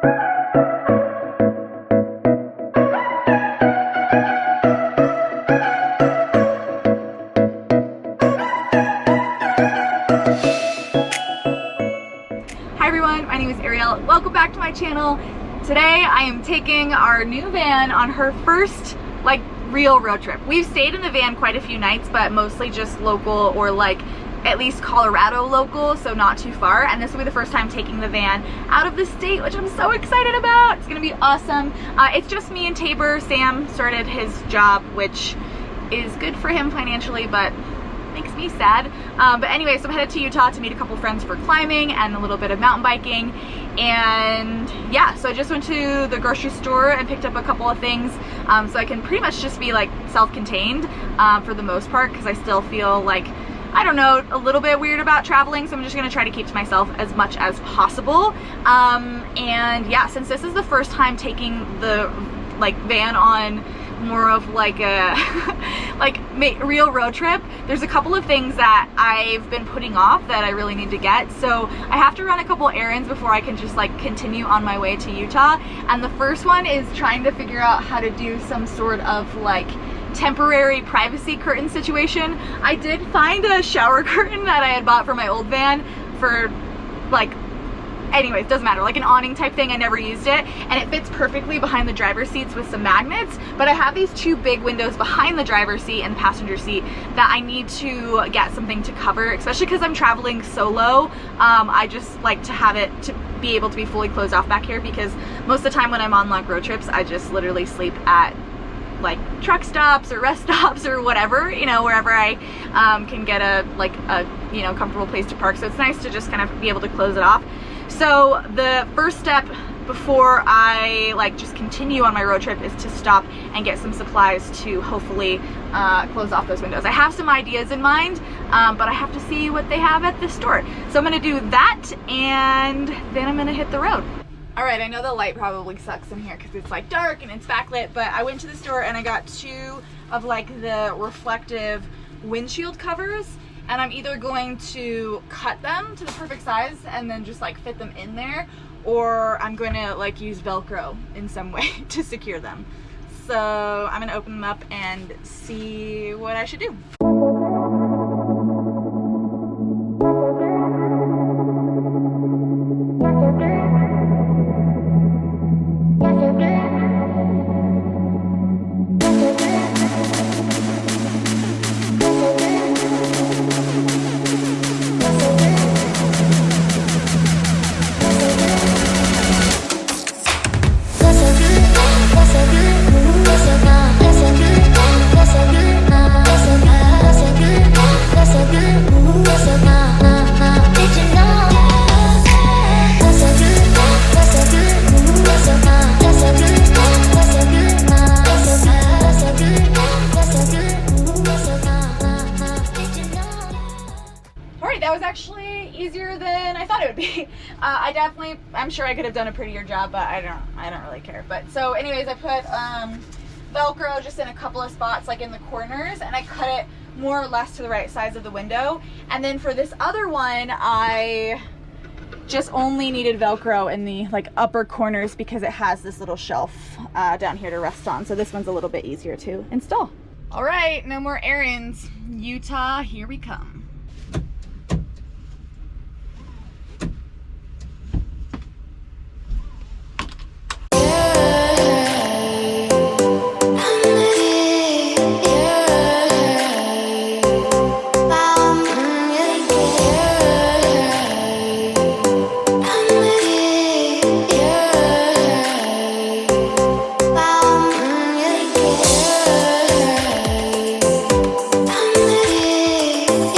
Hi everyone, my name is Arielle. Welcome back to my channel. Today I am taking our new van on her first real road trip. We've stayed in the van quite a few nights, but mostly just local or at least Colorado local, so not too far. And this will be the first time taking the van out of the state, which I'm so excited about. It's gonna be awesome. It's just me and Tabor. Sam started his job, which is good for him financially, but makes me sad. But anyway, so I'm headed to Utah to meet a couple friends for climbing and a little bit of mountain biking. And yeah, so I just went to the grocery store and picked up a couple of things so I can pretty much just be self-contained for the most part, because I still feel I don't know, a little bit weird about traveling, so I'm just gonna try to keep to myself as much as possible. And yeah, since this is the first time taking the van on more of a real road trip, there's a couple of things that I've been putting off that I really need to get. So I have to run a couple errands before I can just continue on my way to Utah. And the first one is trying to figure out how to do some sort of temporary privacy curtain situation. I did find a shower curtain that I had bought for my old van for anyways, doesn't matter, an awning type thing. I never used it, and it fits perfectly behind the driver's seats with some magnets. But I have these two big windows behind the driver's seat and the passenger seat that I need to get something to cover, especially because I'm traveling solo. I just like to have it to be able to be fully closed off back here, because most of the time when I'm on long road trips, I just literally sleep at truck stops or rest stops or whatever, wherever I can get a comfortable place to park. So it's nice to just kind of be able to close it off. So the first step before I just continue on my road trip is to stop and get some supplies to hopefully close off those windows. I have some ideas in mind, but I have to see what they have at the store. So I'm gonna do that, and then I'm gonna hit the road. All right, I know the light probably sucks in here because it's dark and it's backlit, but I went to the store and I got two of the reflective windshield covers, and I'm either going to cut them to the perfect size and then just fit them in there, or I'm going to use Velcro in some way to secure them. So I'm gonna open them up and see what I should do. That was actually easier than I thought it would be. I'm sure I could have done a prettier job, but I don't really care. But so anyways, I put Velcro just in a couple of spots, in the corners, and I cut it more or less to the right size of the window. And then for this other one, I just only needed Velcro in the upper corners because it has this little shelf down here to rest on. So this one's a little bit easier to install. All right, no more errands. Utah, here we come.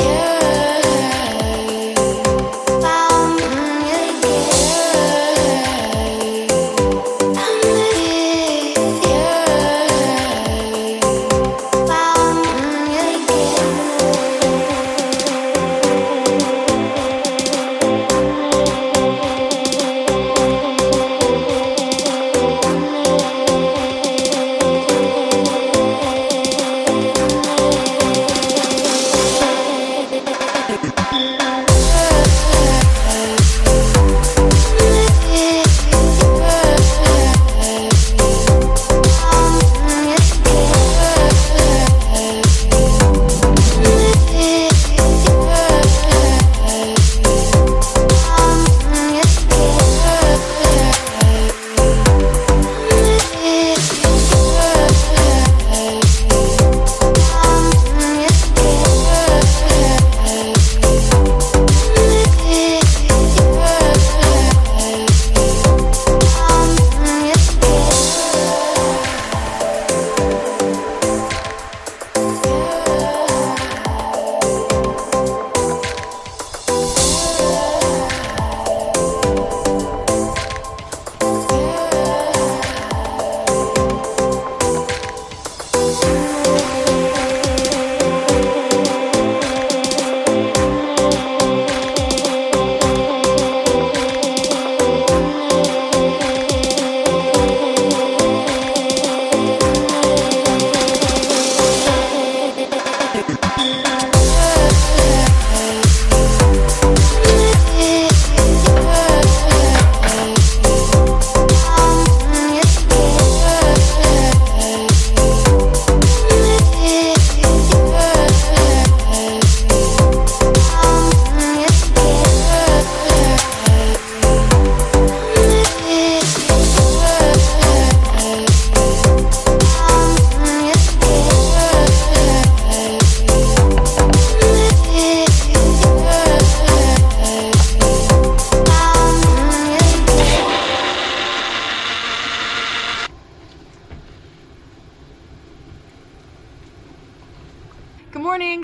Yeah.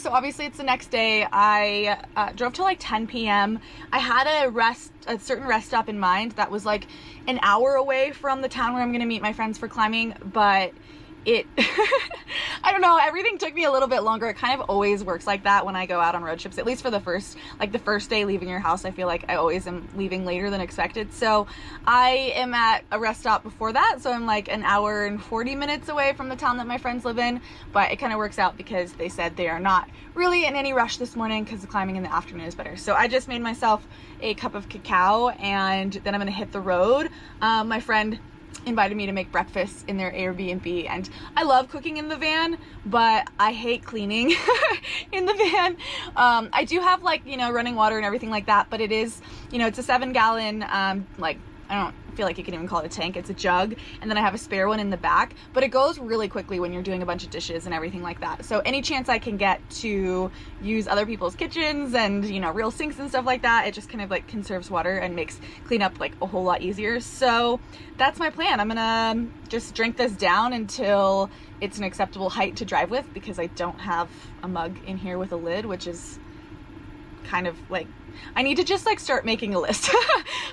So obviously it's the next day. I drove till like 10 p.m. I had a certain rest stop in mind that was like an hour away from the town where I'm gonna meet my friends for climbing, but it I don't know, everything took me a little bit longer. It kind of always works like that when I go out on road trips, at least for the first day leaving your house. I feel like I always am leaving later than expected. So I am at a rest stop before that, so I'm like an hour and 40 minutes away from the town that my friends live in, but it kind of works out because they said they are not really in any rush this morning because the climbing in the afternoon is better. So I just made myself a cup of cacao and then I'm gonna hit the road. My friend invited me to make breakfast in their Airbnb, and I love cooking in the van, but I hate cleaning in the van. I do have like, you know, running water and everything like that, but it is, you know, it's a 7-gallon, like, I don't feel like you can even call it a tank, it's a jug, and then I have a spare one in the back, but it goes really quickly when you're doing a bunch of dishes and everything like that. So any chance I can get to use other people's kitchens and, you know, real sinks and stuff like that, it just kind of like conserves water and makes cleanup like a whole lot easier. So that's my plan. I'm gonna just drink this down until it's an acceptable height to drive with, because I don't have a mug in here with a lid, which is kind of like, I need to just like start making a list.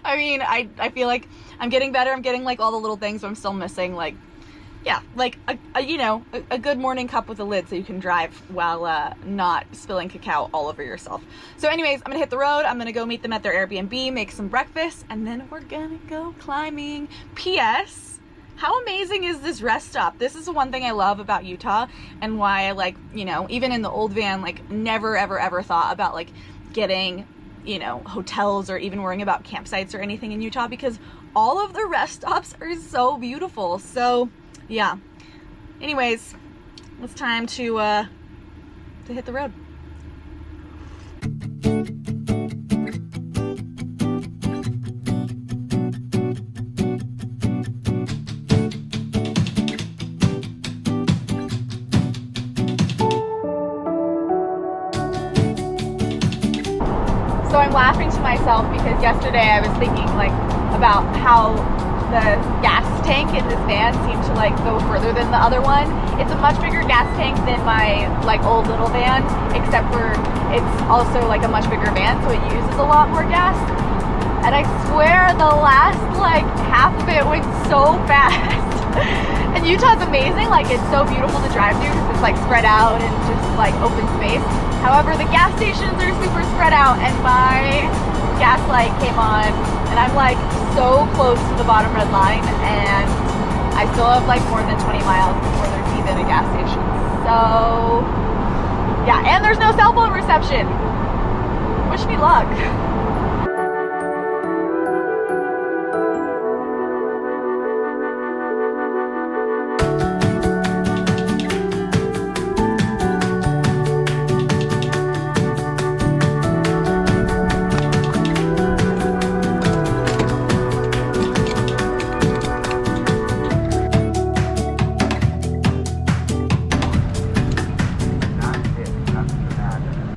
I mean, I feel like I'm getting better. I'm getting like all the little things, but I'm still missing like, yeah, like a good morning cup with a lid so you can drive while not spilling cacao all over yourself. So anyways, I'm gonna hit the road. I'm gonna go meet them at their Airbnb, make some breakfast, and then we're gonna go climbing. P.S. How amazing is this rest stop? This is the one thing I love about Utah, and why I like, you know, even in the old van, like never ever thought about like getting, you know, hotels or even worrying about campsites or anything in Utah, because all of the rest stops are so beautiful. So yeah, anyways, it's time to hit the road. So I'm laughing to myself because yesterday I was thinking like about how the gas tank in this van seemed to like go further than the other one. It's a much bigger gas tank than my like old little van, except for it's also like a much bigger van, so it uses a lot more gas. And I swear the last like half of it went so fast. And Utah's amazing, like it's so beautiful to drive through because it's like spread out and just like open space. However, the gas stations are super spread out, and my gas light came on and I'm like so close to the bottom red line, and I still have like more than 20 miles before there's even a gas station. So yeah, and there's no cell phone reception. Wish me luck.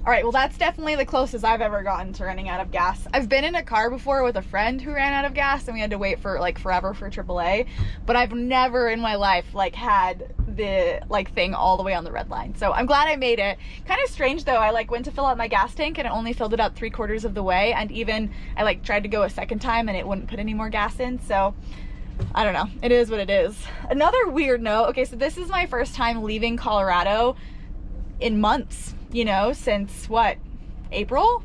All right, well that's definitely the closest I've ever gotten to running out of gas. I've been in a car before with a friend who ran out of gas and we had to wait for like forever for AAA, but I've never in my life like had the like thing all the way on the red line. So I'm glad I made it. Kind of strange though, I like went to fill up my gas tank and it only filled it up 3/4 of the way, and even I like tried to go a second time and it wouldn't put any more gas in. So I don't know, it is what it is. Another weird note, okay, so this is my first time leaving Colorado in months, you know, since what, April?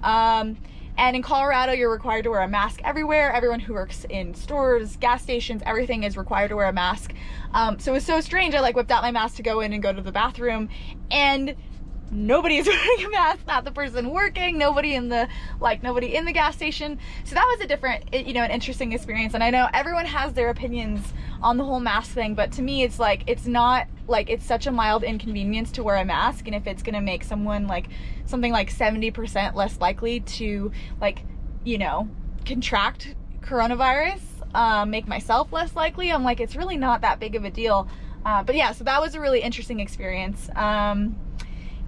And in Colorado, you're required to wear a mask everywhere. Everyone who works in stores, gas stations, everything is required to wear a mask. So it was so strange. I like whipped out my mask to go in and go to the bathroom, and nobody's wearing a mask, not the person working, nobody in the gas station. So that was a different, you know, an interesting experience. And I know everyone has their opinions on the whole mask thing, but to me it's like, it's not like, it's such a mild inconvenience to wear a mask, and if it's gonna make someone like something like 70% less likely to like, you know, contract coronavirus, make myself less likely, I'm like, it's really not that big of a deal. But yeah, so that was a really interesting experience.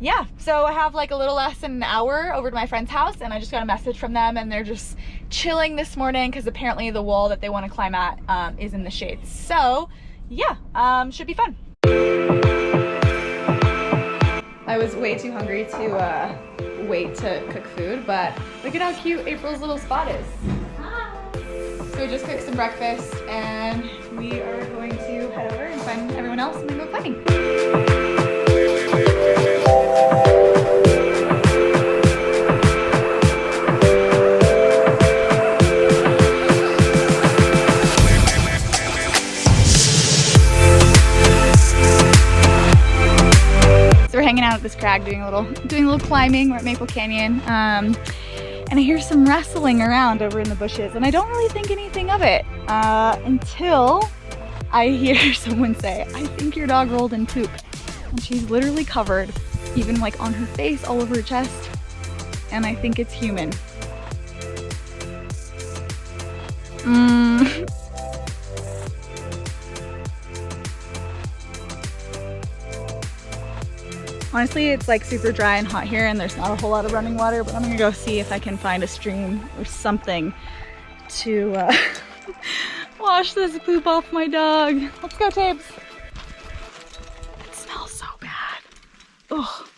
Yeah, so I have like a little less than an hour over to my friend's house, and I just got a message from them, and they're just chilling this morning because apparently the wall that they want to climb at is in the shade. So yeah, should be fun. I was way too hungry to wait to cook food, but look at how cute April's little spot is. So we just cooked some breakfast and we are going to head over and find everyone else and then go climbing. So we're hanging out at this crag doing a little climbing. We're at Maple Canyon. And I hear some wrestling around over in the bushes and I don't really think anything of it until I hear someone say, "I think your dog rolled in poop." And she's literally covered, even like on her face, all over her chest, and I think it's human. Honestly, it's like super dry and hot here and there's not a whole lot of running water, but I'm gonna go see if I can find a stream or something to wash this poop off my dog. Let's go, Tabes. It smells so bad. Ugh.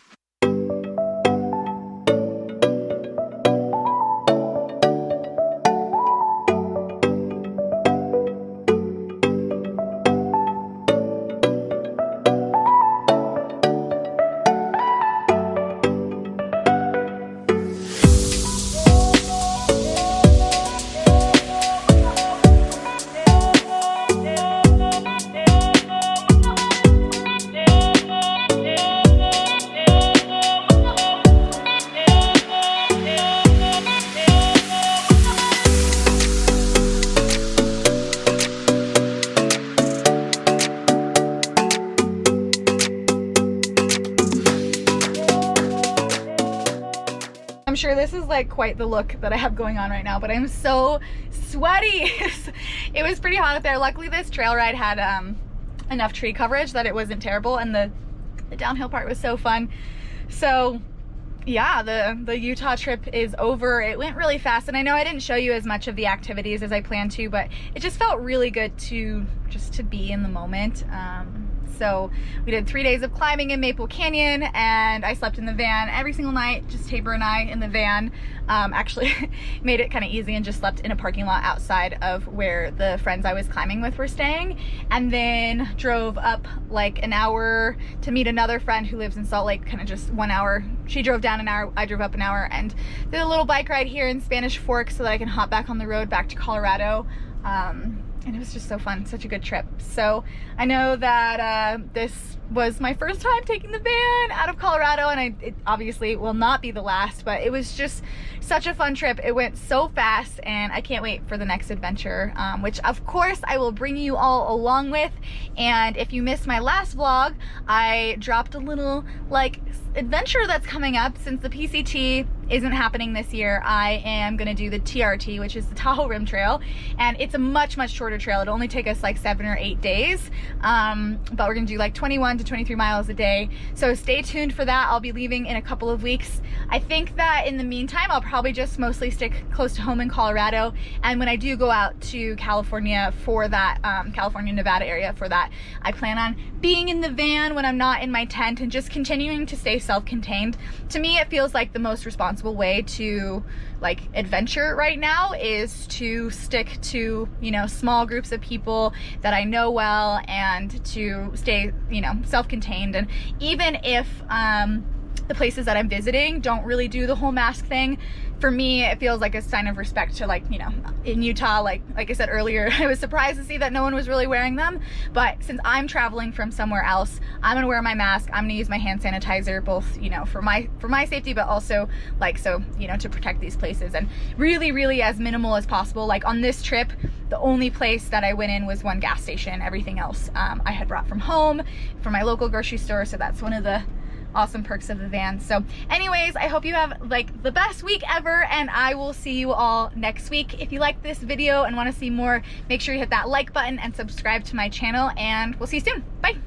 I'm sure this is like quite the look that I have going on right now, but I'm so sweaty. It was pretty hot up there. Luckily this trail ride had enough tree coverage that it wasn't terrible, and the downhill part was so fun. So yeah, the Utah trip is over. It went really fast, and I know I didn't show you as much of the activities as I planned to, but it just felt really good to be in the moment. So we did 3 days of climbing in Maple Canyon, and I slept in the van every single night, just Tabor and I in the van. Actually made it kind of easy and just slept in a parking lot outside of where the friends I was climbing with were staying, and then drove up like an hour to meet another friend who lives in Salt Lake, kind of just 1 hour. She drove down an hour, I drove up an hour, and did a little bike ride here in Spanish Fork so that I can hop back on the road back to Colorado. And it was just so fun, such a good trip. So I know that this was my first time taking the van out of Colorado, and it obviously will not be the last, but it was just such a fun trip. It went so fast, and I can't wait for the next adventure, which of course I will bring you all along with. And if you missed my last vlog, I dropped a little like adventure that's coming up. Since the PCT isn't happening this year, I am gonna do the TRT, which is the Tahoe Rim Trail, and it's a much shorter trail. It'll only take us like 7 or 8 days, but we're gonna do like 21 to 23 miles a day. So stay tuned for that. I'll be leaving in a couple of weeks. I think that in the meantime, I'll probably just mostly stick close to home in Colorado, and when I do go out to California for that, California, Nevada area for that, I plan on being in the van when I'm not in my tent and just continuing to stay self-contained. To me, it feels like the most responsible way to like adventure right now is to stick to, you know, small groups of people that I know well, and to stay, you know, self-contained. And even if the places that I'm visiting don't really do the whole mask thing, for me it feels like a sign of respect to, like, you know, in Utah, like I said earlier, I was surprised to see that no one was really wearing them, but since I'm traveling from somewhere else, I'm gonna wear my mask. I'm gonna use my hand sanitizer, both, you know, for my safety, but also like, so, you know, to protect these places, and really as minimal as possible. Like on this trip, the only place that I went in was one gas station. Everything else I had brought from home, from my local grocery store, so that's one of the awesome perks of the van. So anyways, I hope you have like the best week ever, and I will see you all next week. If you like this video and want to see more, make sure you hit that like button and subscribe to my channel, and we'll see you soon. Bye.